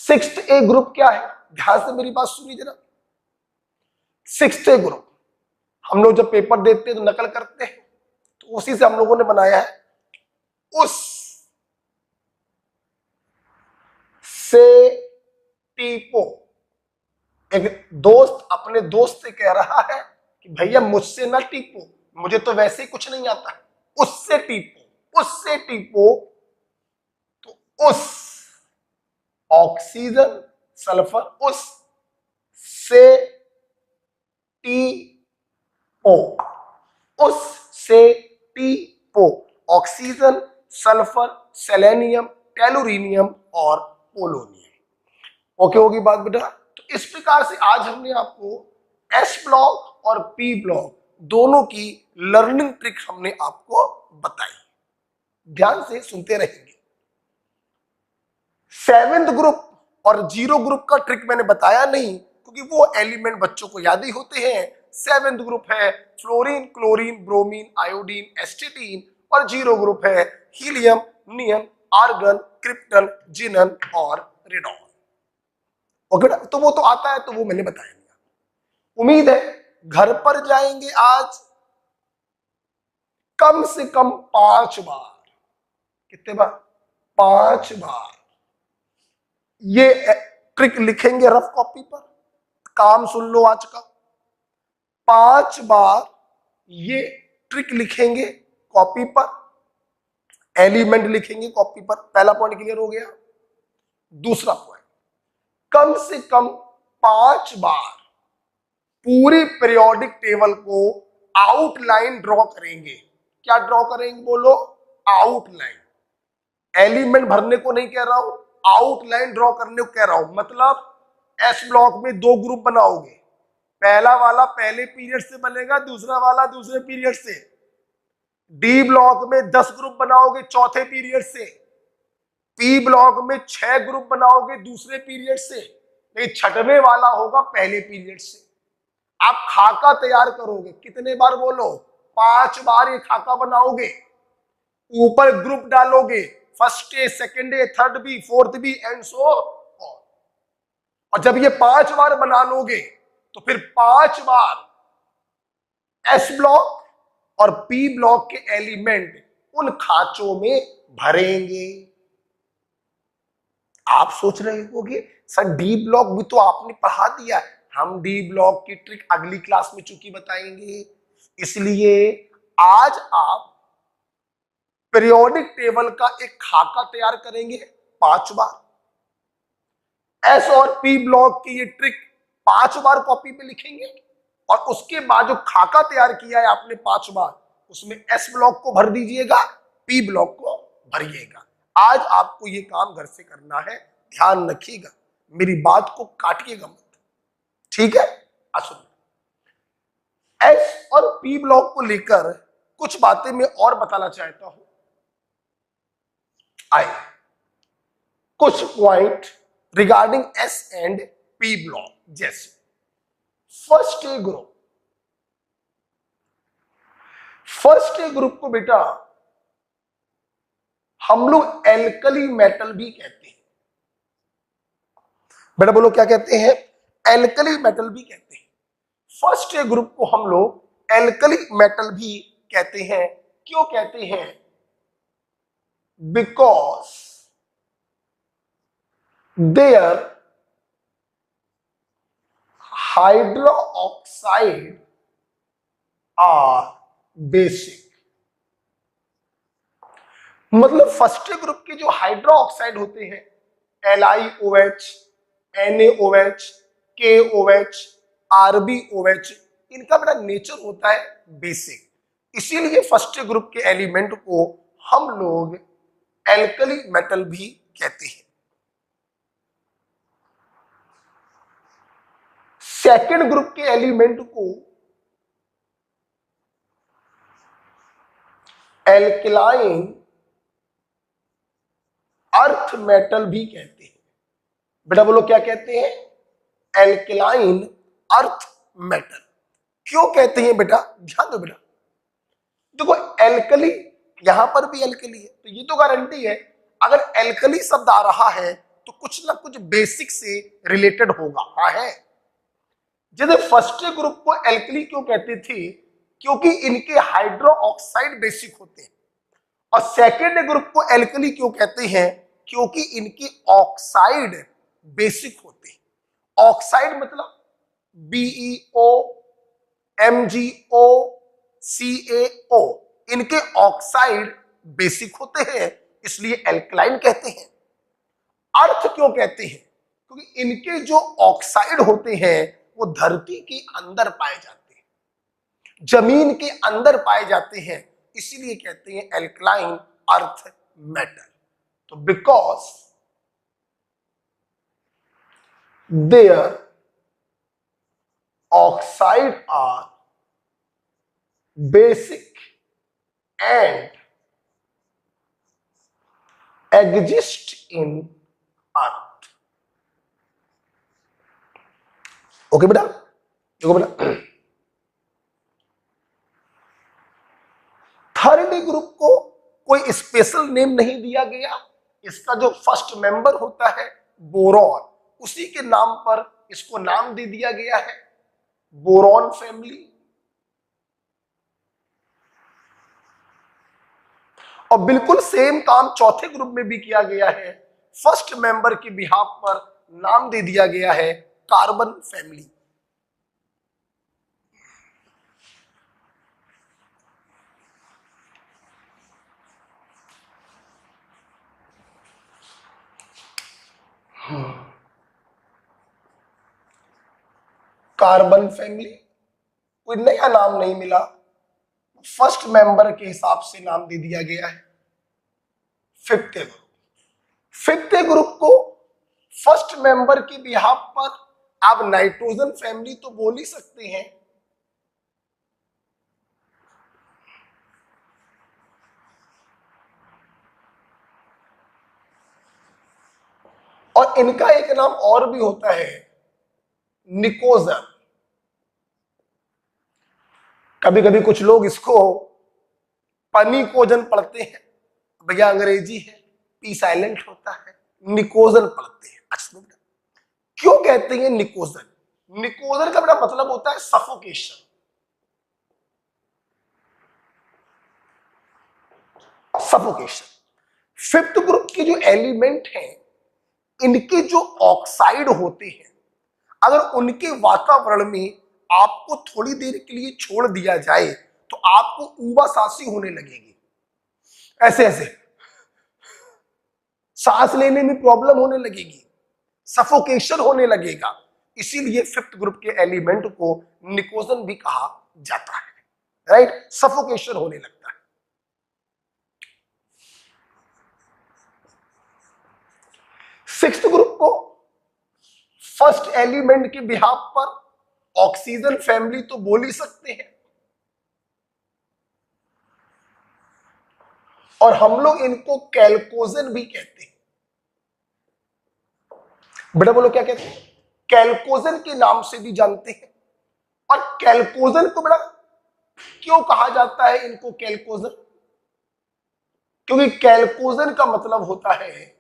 सिक्स्थ ए ग्रुप क्या है, ध्यान से मेरी बात सुनिए जरा। सिक्स्थ ए ग्रुप हम लोग जब पेपर देते हैं तो नकल करते हैं, तो उसी से हम लोगों ने बनाया है। उस से टीपो, एक दोस्त अपने दोस्त से कह रहा है कि भैया मुझसे ना टीपो, मुझे तो वैसे ही कुछ नहीं आता, उससे टीपो, उससे टीपो। तो उस ऑक्सीजन सल्फर, उस से टीपो, उस से टीपो, ऑक्सीजन सल्फर सेलेनियम टेलुरिनियम और पोलोनियम। ओके होगी बात बेटा। तो इस प्रकार से आज हमने आपको एस ब्लॉक और पी ब्लॉक दोनों की लर्निंग ट्रिक हमने आपको बताई, ध्यान से सुनते रहेंगे। सेवेंथ ग्रुप और जीरो ग्रुप का ट्रिक मैंने बताया नहीं, क्योंकि वो एलिमेंट बच्चों को याद ही होते हैं। सेवेंथ ग्रुप है फ्लोरीन, क्लोरीन, ब्रोमीन, आयोडीन, एस्टेटीन, और जीरो ग्रुप है helium, neon, argon, krypton, xenon और रेडॉन। ओके, तो वो तो आता है, तो वो मैंने बताया नहीं। उम्मीद है घर पर जाएंगे आज कम से कम 5 बार, कितने बार, 5 बार ये ट्रिक लिखेंगे रफ कॉपी पर। काम सुन लो आज का, 5 बार ये ट्रिक लिखेंगे कॉपी पर, एलिमेंट लिखेंगे कॉपी पर। पहला पॉइंट क्लियर हो गया। दूसरा पॉइंट, कम से कम 5 बार पूरी पीरियोडिक टेबल को आउटलाइन ड्रॉ करेंगे। क्या ड्रॉ करेंगे बोलो, आउटलाइन। एलिमेंट भरने को नहीं कह रहा हूं, आउटलाइन ड्रॉ करने को कह रहा हूं। मतलब एस ब्लॉक में 2 ग्रुप बनाओगे, पहला वाला पहले पीरियड से बनेगा, दूसरा वाला दूसरे पीरियड से। डी ब्लॉक में 10 ग्रुप बनाओगे चौथे पीरियड से। पी ब्लॉक में 6 ग्रुप बनाओगे दूसरे पीरियड से, लेकिन छठवें वाला होगा पहले पीरियड से। आप खाका तैयार करोगे कितने बार बोलो, 5 बार ये खाका बनाओगे। ऊपर ग्रुप डालोगे, first A, second A, third B, fourth B and so on. और जब ये 5 बार बना लोगे तो फिर 5 बार एस ब्लॉक और पी ब्लॉक के एलिमेंट उन खांचों में भरेंगे। आप सोच रहे होंगे सर डी ब्लॉक भी तो आपने पढ़ा दिया। हम डी ब्लॉक की ट्रिक अगली क्लास में चूंकि बताएंगे, इसलिए आज आप पीरियोडिक टेबल का एक खाका तैयार करेंगे 5 बार। एस और पी ब्लॉक की ये ट्रिक 5 बार कॉपी पे लिखेंगे, और उसके बाद जो खाका तैयार किया है आपने 5 बार, उसमें एस ब्लॉक को भर दीजिएगा, पी ब्लॉक को भरिएगा। आज आपको ये काम घर से करना है, ध्यान रखिएगा, मेरी बात को काटिएगा मत, ठीक है। एस और पी ब्लॉक को लेकर कुछ बातें मैं और बताना चाहता हूं। आइए कुछ point regarding S and P block, जैसे first A group. First A group को बेटा हम लोग एल्कली मेटल भी कहते हैं। बेटा बोलो क्या कहते हैं, एल्कली मेटल भी कहते हैं। फर्स्ट ए ग्रुप को हम लोग एल्कली मेटल भी कहते हैं। क्यों कहते हैं, because their hydroxide are basic. मतलब फर्स्ट ग्रुप के जो हाइड्रोक्साइड होते हैं, LiOH, NaOH, KOH, RbOH, इनका बड़ा नेचर होता है बेसिक। इसीलिए फर्स्ट ग्रुप के एलिमेंट को हम लोग एल्कली मेटल भी कहते हैं। सेकेंड ग्रुप के एलिमेंट को एल्कलाइन अर्थ मेटल भी कहते हैं। बेटा बोलो क्या कहते हैं, एल्कलाइन अर्थ मेटल। क्यों कहते हैं बेटा, ध्यान दो बेटा। देखो एल्कली, यहां पर भी एल्कली है, तो ये तो गारंटी है, अगर एल्कली शब्द आ रहा है तो कुछ ना कुछ बेसिक से रिलेटेड होगा। हाँ है। जैसे फर्स्ट ग्रुप को एल्कली क्यों कहते थे, क्योंकि इनके हाइड्रो ऑक्साइड बेसिक होते हैं। और सेकेंड ग्रुप को एल्कली क्यों कहते हैं, क्योंकि इनके ऑक्साइड बेसिक होते हैं। ऑक्साइड मतलब BeO, MgO, CaO, इनके ऑक्साइड बेसिक होते हैं, इसलिए एल्कलाइन कहते हैं। अर्थ क्यों कहते हैं, क्योंकि इनके जो ऑक्साइड होते हैं वो धरती के अंदर पाए जाते हैं, जमीन के अंदर पाए जाते हैं, इसीलिए कहते हैं एल्कलाइन अर्थ मेटल। तो because their oxide are basic and exist in earth. Okay बेटा, देखो बेटा, थर्ड ग्रुप को कोई स्पेशल नेम नहीं दिया गया। इसका जो फर्स्ट मेंबर होता है बोरॉन, उसी के नाम पर इसको नाम दे दिया गया है, बोरॉन फैमिली। और बिल्कुल सेम काम चौथे ग्रुप में भी किया गया है। फर्स्ट मेंबर के बिहाफ पर नाम दे दिया गया है कार्बन फैमिली। कार्बन फैमिली, कोई नया नाम नहीं मिला, फर्स्ट मेंबर के हिसाब से नाम दे दिया गया है। फिफ्थ ग्रुप को फर्स्ट मेंबर के बिहाफ पर आप नाइट्रोजन फैमिली तो बोल ही सकते हैं, और इनका एक नाम और भी होता है निकोजन। कभी कभी कुछ लोग इसको पनिकोजन पढ़ते हैं, भैया अंग्रेजी है, पी साइलेंट होता है, निकोजन पढ़ते हैं। अच्छा बेटा, क्यों कहते हैं निकोजन? निकोजन का बड़ा मतलब होता है सफोकेशन। सफोकेशन। फिफ्थ ग्रुप के जो एलिमेंट हैं, इनके जो ऑक्साइड होते हैं, अगर उनके वातावरण में आपको थोड़ी देर के लिए छोड़ दिया जाए तो आपको ऊबासासी होने लगेगी, ऐसे ऐसे सांस लेने में प्रॉब्लम होने लगेगी, सफोकेशन होने लगेगा। इसीलिए फिफ्थ ग्रुप के एलिमेंट को निकोजन भी कहा जाता है, राइट? सफोकेशन होने लगता है। सिक्स्थ ग्रुप को फर्स्ट एलिमेंट के बिहाफ पर ऑक्सीजन फैमिली तो बोल ही सकते हैं, और हम लोग इनको कैल्कोजन भी कहते हैं। बेटा बोलो क्या कहते हैं? कैल्कोजन के नाम से भी जानते हैं। और कैल्कोजन को बेटा क्यों कहा जाता है इनको कैल्कोजन? क्योंकि कैल्कोजन का मतलब होता है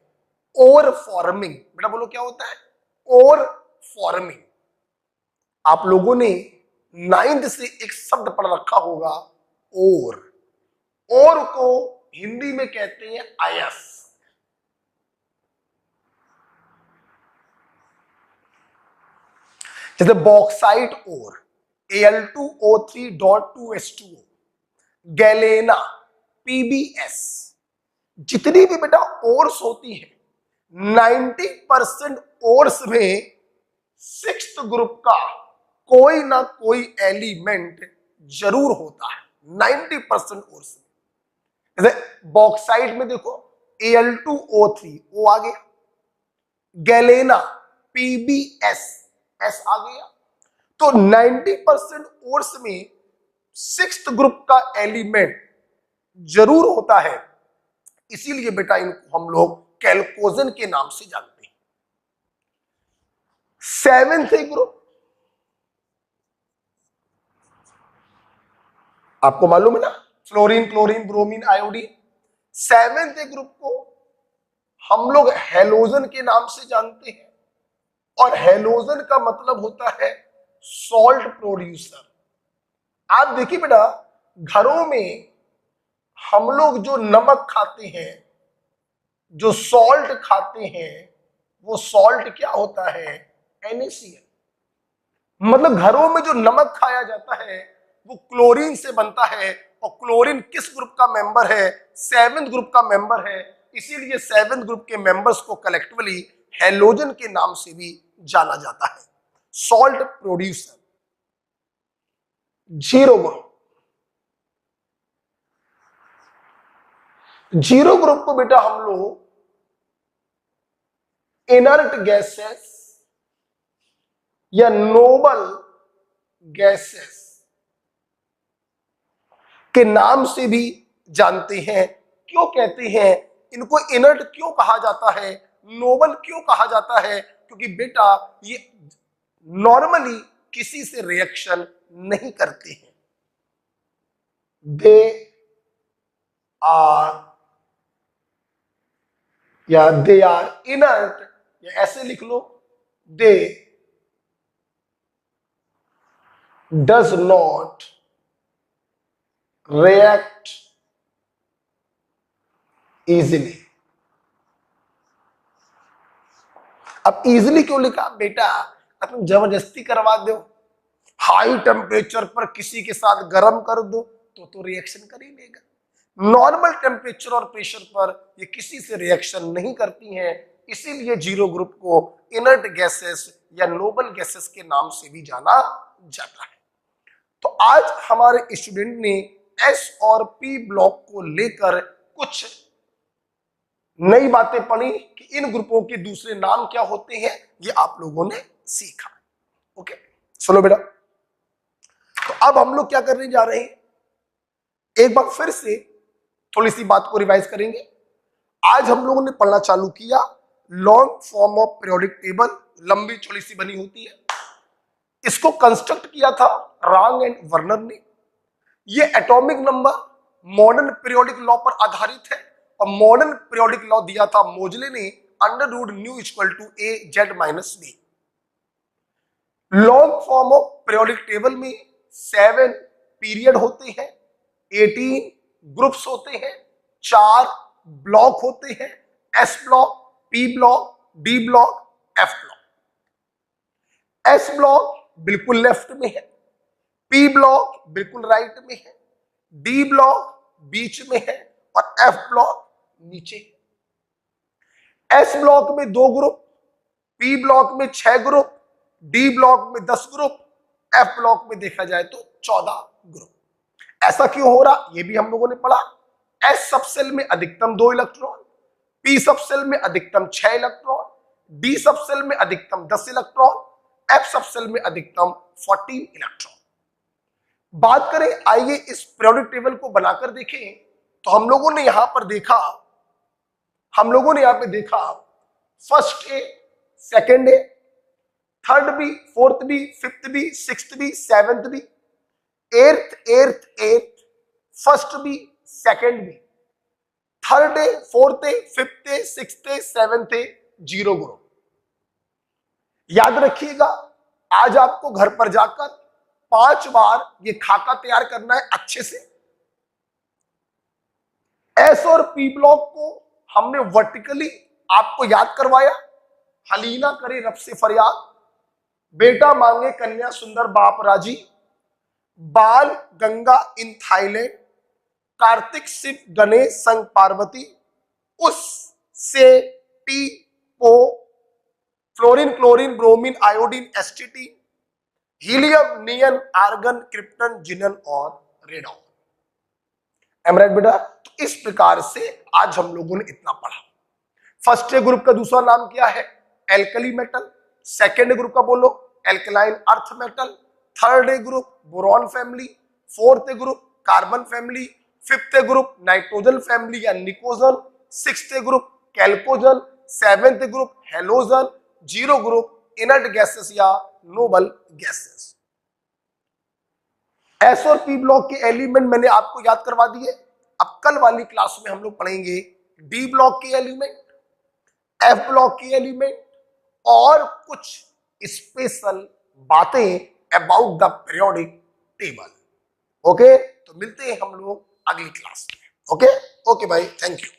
ओर फॉर्मिंग। बेटा बोलो क्या होता है? ओर फॉर्मिंग। आप लोगों ने 9th से एक शब्द पढ़ रखा होगा ओर। ओर को हिंदी में कहते हैं अयस। जैसे bauxite ore Al2O3.2H2O, galena, PbS, जितनी भी बेटा ओर्स होती है 90% ओर्स में सिक्स्थ ग्रुप का कोई ना कोई एलिमेंट जरूर होता है। 90% ओर्स में, जैसे बॉक्साइट में देखो Al2O3 O आ गया, गैलेना PbS S आ गया। तो 90% ओर्स में सिक्स्थ ग्रुप का एलिमेंट जरूर होता है, इसीलिए बेटा इनको हम लोग कैल्कोजन के नाम से जानते हैं। सेवेंथ ग्रुप आपको मालूम है ना, fluorine, chlorine, bromine, iodine. Seventh group को हम लोग हैलोजन के नाम से जानते हैं, और हैलोजन का मतलब होता है सॉल्ट प्रोड्यूसर। आप देखिए बेटा, घरों में हम लोग जो नमक खाते हैं, जो सॉल्ट खाते हैं, वो सॉल्ट क्या होता है? NaCl। मतलब घरों में जो नमक खाया जाता है वो क्लोरीन से बनता है, और क्लोरीन किस ग्रुप का मेंबर है? 7th ग्रुप का मेंबर है। इसीलिए 7th ग्रुप के मेंबर्स को कलेक्टिवली हैलोजन के नाम से भी जाना जाता है, सॉल्ट प्रोड्यूसर। 0 ग्रुप, 0 ग्रुप को बेटा हम लोग इनर्ट गैसेस या नोबल गैसेस के नाम से भी जानते हैं। क्यों कहते हैं इनको इनर्ट? क्यों कहा जाता है? नोबल क्यों कहा जाता है? क्योंकि बेटा ये नॉर्मली किसी से रिएक्शन नहीं करते हैं। दे आर, या दे आर इनर्ट, या ऐसे लिख लो, they does not react easily। अब easily क्यों लिखा? बेटा तुम जबरदस्ती करवा दो, हाई टेम्परेचर पर किसी के साथ गर्म कर दो तो रिएक्शन कर ही लेगा। नॉर्मल टेम्परेचर और प्रेशर पर ये किसी से रिएक्शन नहीं करती हैं, इसीलिए 0 ग्रुप को इनर्ट गैसेस या नोबल गैसेस के नाम से भी जाना जाता है। तो आज हमारे स्टूडेंट ने S और P ब्लॉक को लेकर कुछ नई बातें पढ़ी कि इन ग्रुपों के दूसरे नाम क्या होते हैं, ये आप लोगों ने सीखा। ओके, सुनो बेटा, तो अब हम लोग क्या करने जा रहे हैं, एक बार फिर से थोड़ी सी बात को रिवाइज करेंगे। आज हम लोगों ने पढ़ना चालू किया long form of periodic table, लंबी चौड़ी सी बनी होती है। इसको कंस्ट्रक्ट किया था रांग एंड वर्नर ने। ये atomic number modern periodic law पर आधारित है, और मॉडर्न पीरियोडिक लॉ दिया था मोजले ने under root nu equal to AZ-B। Long form of periodic table में 7 पीरियड होते हैं, 18 ग्रुप्स होते हैं, 4 ब्लॉक होते हैं, S block, P block, D block, F block. S block बिल्कुल लेफ्ट में है, P ब्लॉक बिल्कुल राइट में है, D ब्लॉक बीच में है, और F ब्लॉक नीचे। S ब्लॉक में 2 ग्रुप, P ब्लॉक में 6 ग्रुप, D ब्लॉक में 10 ग्रुप, F ब्लॉक में देखा जाए तो 14 ग्रुप। ऐसा क्यों हो रहा, ये भी हम लोगों ने पढ़ा। S सबसेल में अधिकतम 2 इलेक्ट्रॉन, P सबसेल में अधिकतम 6 इलेक्ट्रॉन, D सबसेल में अधिकतम 10 इलेक्ट्रॉन, F सबसेल में अधिकतम 14 इलेक्ट्रॉन। बात करें, आइए इस पीरियोडिक टेबल को बनाकर देखें। तो हम लोगों ने यहां पर देखा, first A, second A, third B, fourth B, fifth B, sixth B, seventh B, eighth, first B, second B, third A, fourth A, fifth A, sixth A, seventh A, 0 group. याद रखिएगा, आज आपको घर पर जाकर 5 बार ये खाका तैयार करना है अच्छे से। S और P ब्लॉक को हमने वर्टिकली आपको याद करवाया, हलीना करे रब से फरियाद, बेटा मांगे कन्या सुंदर बाप राजी, बाल गंगा इन थाईलैंड, कार्तिक शिव गणेश संग पार्वती, उस से टी पो, fluorine chlorine bromine iodine astatine, helium neon argon krypton xenon और रेडॉन। एमराइट बेटा? तो इस प्रकार से आज हम लोगों ने इतना पढ़ा। फर्स्ट ग्रुप का दूसरा नाम क्या है? Alkali metal. सेकेंड ग्रुप का बोलो alkaline earth metal. Third group boron family. Fourth group carbon family. Fifth group nitrogen family या pnictogen. Sixth group chalcogen. Seventh group halogen. 0 group inert gases या noble gases. S और P block के element मैंने आपको याद करवा दिए। अब कल वाली क्लास में हम लोग पढ़ेंगे डी ब्लॉक के एलिमेंट, एफ ब्लॉक की एलिमेंट और कुछ स्पेशल बातें about the periodic table. Okay, तो मिलते हैं हम लोग अगली क्लास में। ओके ओके भाई, थैंक यू।